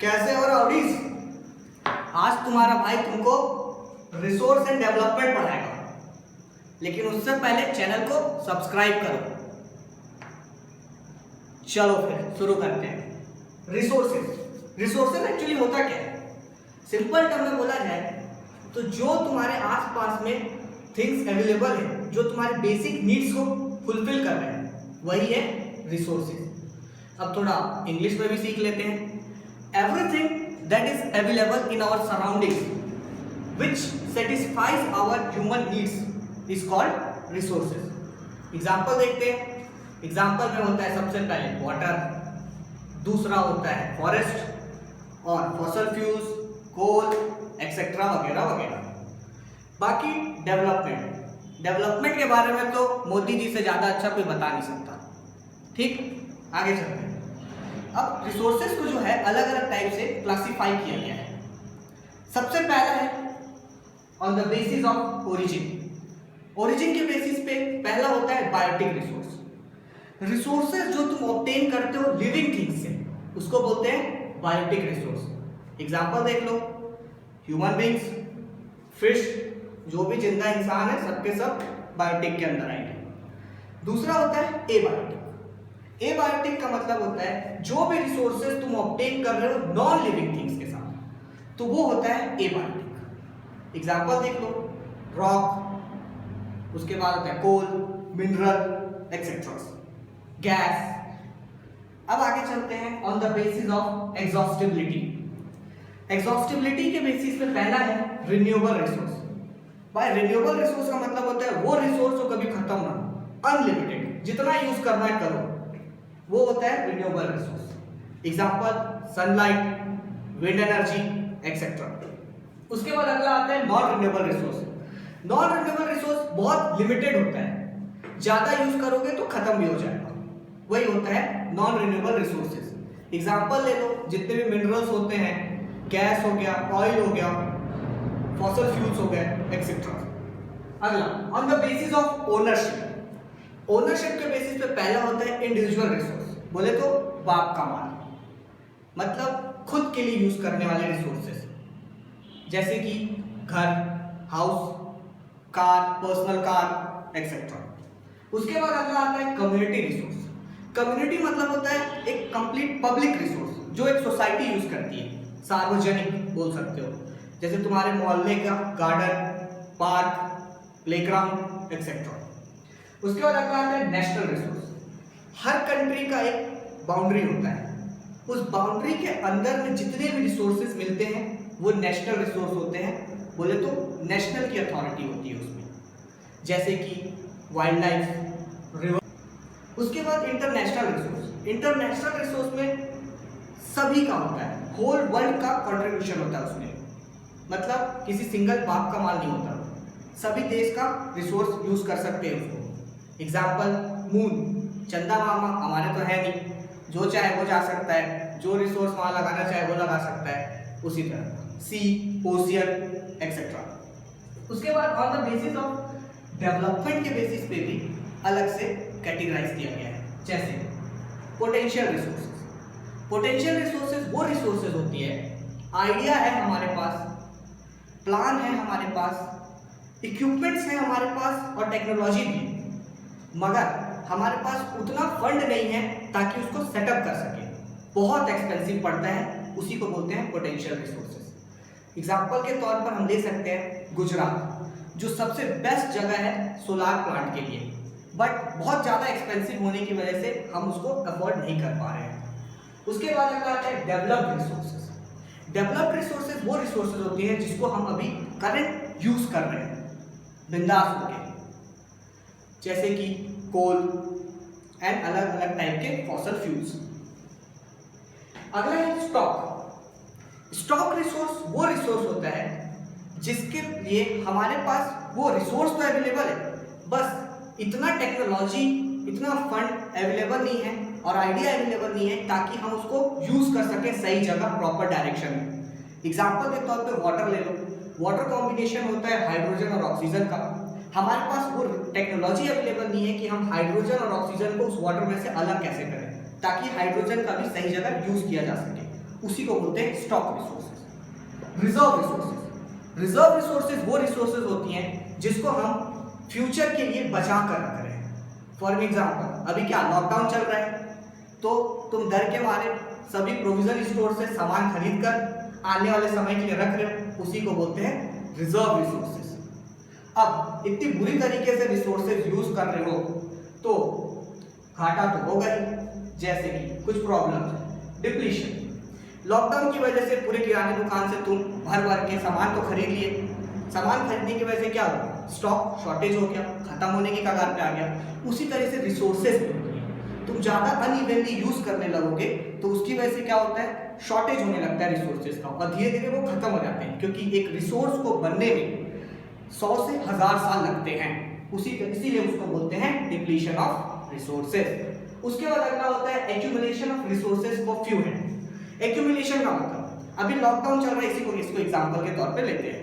कैसे हो राउडीज? आज तुम्हारा भाई तुमको रिसोर्स एंड डेवलपमेंट पढ़ाएगा, लेकिन उससे पहले चैनल को सब्सक्राइब करो। चलो फिर शुरू करते हैं। रिसोर्सेज एक्चुअली होता क्या है? सिंपल टर्म में बोला जाए तो जो तुम्हारे आसपास में थिंग्स अवेलेबल है, जो तुम्हारे बेसिक नीड्स को फुलफिल कर रहे हैं, वही है रिसोर्सेज। अब थोड़ा इंग्लिश में भी सीख लेते हैं। Everything that is available in our surroundings which satisfies our human needs is called resources. Example देखते हैं। एग्जाम्पल में होता है सबसे पहले वाटर, दूसरा होता है फॉरेस्ट और फॉसल फ्यूल्स, कोल एक्सेट्रा वगैरह वगैरह। बाकी डेवलपमेंट के बारे में तो मोदी जी से ज़्यादा अच्छा कोई बता नहीं सकता। ठीक, आगे चलते हैं। अब रिसोर्सेज को जो है अलग अलग टाइप से क्लासिफाई किया गया है। सबसे पहला है on the basis of origin के बेसिस पे पहला होता है बायोटिक रिसोर्स। रिसोर्सेज जो तुम ऑब्टेन करते हो लिविंग थिंग्स से, उसको बोलते हैं बायोटिक रिसोर्स। एग्जांपल देख लो, ह्यूमन बींग्स, फिश, जो भी जिंदा इंसान है सबके सब बायोटिक के अंदर आएंगे। दूसरा होता है एबायोटिक का मतलब होता है जो भी रिसोर्सेज तुम ऑब्टेन कर रहे हो नॉन लिविंग थिंग्स के साथ, तो वो होता है एबायोटिक। एग्जांपल देख लो, रॉक, उसके बाद होता है कोल, मिनरल एक्सेट्रा, गैस। अब आगे चलते हैं on the basis of exhaustibility के बेसिस पे पहला है रिन्यूएबल रिसोर्स। भाई रिन्यूएबल रिसोर्स का मतलब होता है वो रिसोर्स जो कभी खत्म ना हो, अनलिमिटेड, जितना यूज करना है करो, वो होता है renewable resource. Example sunlight, wind energy etcetera. उसके बाद अगला आता है non renewable resource. Non renewable resource बहुत लिमिटेड होता है, ज्यादा यूज करोगे तो खत्म भी हो जाएगा, वही होता है नॉन रिन्यूएबल रिसोर्सेज। एग्जांपल ले लो, जितने भी मिनरल्स होते हैं, गैस हो गया, ऑयल हो गया, फॉसल फ्यूल्स हो गए एक्सेट्रा। अगला on the basis of ownership के बेसिस पे पहला होता है इंडिविजुअल रिसोर्स। बोले तो बाप का माल, मतलब खुद के लिए यूज करने वाले रिसोर्सेस, जैसे कि घर, house, car, personal car etcetera. उसके बाद अगला आता है कम्युनिटी रिसोर्स। कम्युनिटी मतलब होता है एक कंप्लीट पब्लिक रिसोर्स जो एक सोसाइटी यूज करती है, सार्वजनिक बोल सकते हो, जैसे तुम्हारे मोहल्ले का गार्डन, पार्क, प्लेग्राउंड एक्सेट्रा। उसके बाद अगला आता है नेशनल रिसोर्स। हर कंट्री का एक बाउंड्री होता है, उस बाउंड्री के अंदर में जितने भी रिसोर्सेज मिलते हैं वो नेशनल रिसोर्स होते हैं। बोले तो नेशनल की अथॉरिटी होती है उसमें, जैसे कि वाइल्ड लाइफ, रिवर। उसके बाद इंटरनेशनल रिसोर्स में सभी का होता है, होल वर्ल्ड का कंट्रीब्यूशन होता है उसमें, मतलब किसी सिंगल बाप का माल नहीं होता, सभी देश का रिसोर्स यूज कर सकते हैं उसको। एग्जाम्पल मून, चंदा मामा हमारे तो है नहीं, जो चाहे वो जा सकता है, जो रिसोर्स वहां लगाना चाहे वो लगा सकता है। उसी तरह सी, ओशियन एक्सेट्रा। उसके बाद on the basis of development के बेसिस पे भी अलग से कैटेगराइज किया गया है, जैसे पोटेंशियल रिसोर्सेज वो रिसोर्सेज होती है, आइडिया है हमारे पास, प्लान है हमारे पास, इक्विपमेंट्स है हमारे पास और टेक्नोलॉजी भी, मगर हमारे पास उतना फंड नहीं है ताकि उसको सेटअप कर सके, बहुत एक्सपेंसिव पड़ता है, उसी को बोलते हैं पोटेंशियल रिसोर्सेज। एग्जांपल के तौर पर हम ले सकते हैं गुजरात, जो सबसे बेस्ट जगह है सोलार प्लांट के लिए, बट बहुत ज़्यादा एक्सपेंसिव होने की वजह से हम उसको अफोर्ड नहीं कर पा रहे हैं। उसके बाद अगला आता है डेवलप्ड रिसोर्सेज वो रिसोर्सेज होती हैं जिसको हम अभी करंट यूज कर रहे हैं बिंदास होके, जैसे कि कोल एंड अलग अलग टाइप के फॉसल फ्यूल्स। अगला है स्टॉक रिसोर्स वो रिसोर्स होता है जिसके लिए हमारे पास वो रिसोर्स तो अवेलेबल है, बस इतना टेक्नोलॉजी, इतना फंड अवेलेबल नहीं है और आइडिया अवेलेबल नहीं है ताकि हम उसको यूज कर सकें सही जगह, प्रॉपर डायरेक्शन में। एग्जांपल के तौर पे वाटर ले लो, वाटर कॉम्बिनेशन होता है हाइड्रोजन और ऑक्सीजन का, हमारे पास वो टेक्नोलॉजी अवेलेबल नहीं है कि हम हाइड्रोजन और ऑक्सीजन को उस वाटर में से अलग कैसे करें ताकि हाइड्रोजन का भी सही जगह यूज किया जा सके, उसी को बोलते हैं स्टॉक रिसोर्सेज। रिजर्व रिसोर्सेज वो रिसोर्सेज होती हैं जिसको हम फ्यूचर के लिए बचा कर रख रहे हैं। फॉर एग्जाम्पल अभी क्या लॉकडाउन चल रहा है, तो तुम डर के मारे सभी प्रोविजन स्टोर से सामान खरीद कर आने वाले समय के लिए रख रहे हो, उसी को बोलते हैं रिजर्व रिसोर्सेज। अब इतनी बुरी तरीके से रिसोर्सेज यूज कर रहे हो तो घाटा तो होगा ही, जैसे कि कुछ प्रॉब्लम, डिप्लीशन। लॉकडाउन की वजह से पूरे किराने दुकान से तुम भर के सामान तो खरीद लिए, सामान खरीदने की वजह से क्या हुआ, स्टॉक शॉर्टेज हो गया, खत्म होने की कगार पे आ गया। उसी तरह से रिसोर्सेज भी होती है, तुम ज्यादा अनइवनली यूज करने लगोगे तो उसकी वजह से क्या होता है, शॉर्टेज होने लगता है रिसोर्सेज का, और धीरे धीरे वो खत्म हो जाते हैं, क्योंकि एक रिसोर्स को बनने में 100 से 1000 साल लगते हैं। इसीलिए उसको बोलते हैं डिप्लीशन ऑफ रिसोर्सेज। उसके बाद अगला होता है accumulation of resources for few hand. Accumulation का मतलब, अभी लॉकडाउन चल रहा है, इसको एग्जांपल के तौर पे लेते हैं।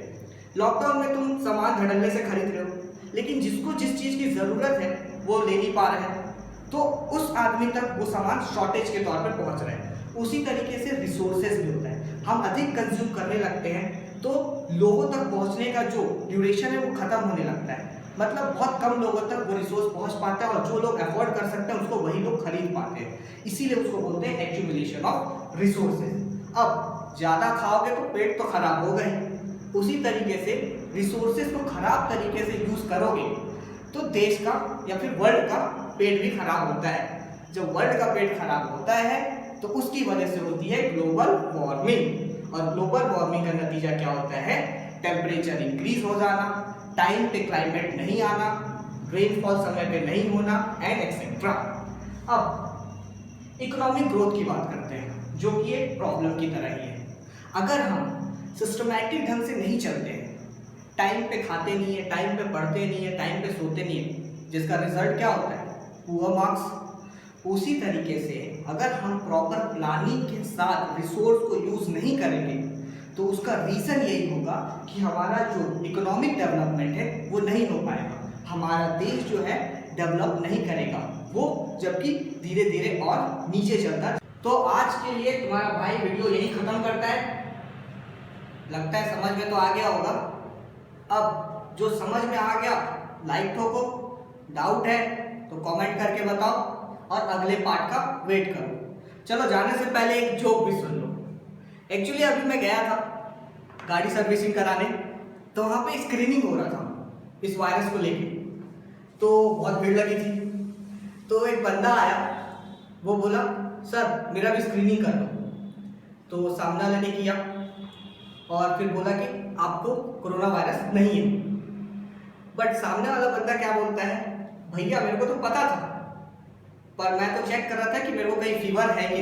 लॉकडाउन में तुम सामान धड़ल्ले से खरीद रहे हो, लेकिन जिसको जिस चीज की जरूरत है वो ले नहीं पा रहे हैं, तो उस आदमी तक वो सामान शॉर्टेज के तौर पर पहुंच रहा है। उसी तरीके से रिसोर्सेज भी होता है, हम अधिक कंज्यूम करने लगते हैं तो लोगों तक पहुंचने का जो ड्यूरेशन है वो खत्म होने लगता है, मतलब बहुत कम लोगों तक वो रिसोर्स पहुंच पाता है, और जो लोग अफोर्ड कर सकते हैं उसको वही लोग खरीद पाते हैं। इसीलिए उसको बोलते हैं एक्यूमुलेशन ऑफ रिसोर्सेज। अब ज्यादा खाओगे तो पेट तो खराब होगा ही, उसी तरीके से रिसोर्सेज को खराब तरीके से यूज करोगे तो देश का या फिर वर्ल्ड का पेट भी खराब होता है। जब वर्ल्ड का पेट खराब होता है तो उसकी वजह से होती है ग्लोबल वार्मिंग, और ग्लोबल वार्मिंग का नतीजा क्या होता है, टेम्परेचर इंक्रीज हो जाना, टाइम पे क्लाइमेट नहीं आना, रेनफॉल समय पे नहीं होना, एंड एक्सेट्रा। अब इकोनॉमिक ग्रोथ की बात करते हैं, जो कि एक प्रॉब्लम की तरह ही है। अगर हम सिस्टमैटिक ढंग से नहीं चलते हैं, टाइम पे खाते नहीं है, टाइम पे पढ़ते नहीं है, टाइम पे सोते नहीं है, जिसका रिजल्ट क्या होता है, पुअर मार्क्स। उसी तरीके से अगर हम प्रॉपर प्लानिंग के साथ रिसोर्स को यूज नहीं करेंगे तो उसका रीजन यही होगा कि हमारा जो इकोनॉमिक डेवलपमेंट है वो नहीं हो पाएगा, हमारा देश जो है डेवलप नहीं करेगा वो, जबकि धीरे धीरे और नीचे चलता है। तो आज के लिए तुम्हारा भाई वीडियो यही खत्म करता है, लगता है समझ में तो आ गया होगा। अब जो समझ में आ गया लाइक ठोको, डाउट है तो कमेंट करके बताओ, और अगले पार्ट का वेट करो। चलो जाने से पहले एक जोक भी सुन लो। एक्चुअली अभी मैं गया था गाड़ी सर्विसिंग कराने, तो वहाँ पे स्क्रीनिंग हो रहा था इस वायरस को लेके, तो बहुत भीड़ लगी थी। तो एक बंदा आया, वो बोला सर मेरा भी स्क्रीनिंग कर दो। तो सामने वाले ने किया और फिर बोला कि आपको कोरोना वायरस नहीं है। बट सामने वाला बंदा क्या बोलता है, भैया मेरे को तो पता था, पर मैं तो चेक कर रहा था कि मेरे को कहीं फीवर है कि